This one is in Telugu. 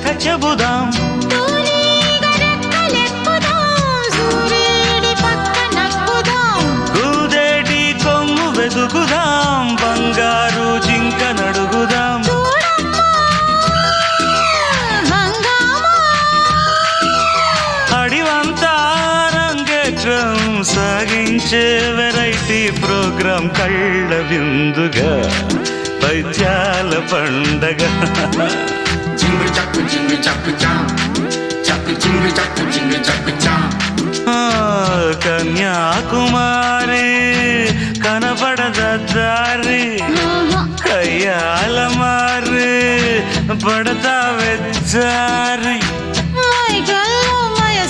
కథ చెబుదాం, కూదేటి కొమ్ము వెతుకుదాం, బంగారు జింక నడుగుదాం. అడివంతా రంగేట్రం సాగించే వెరైటీ ప్రోగ్రాం, కళ్ళ విందుగా పైత్యాల పండగ. జింగు చక్కు జింగు చక్కు చా, చక్కు జింగు చక్కు జింగు చక్కు చా. కన్యాకుమారి కనపడదారి, కయ్యాల మారి పడతా వెచ్చారి.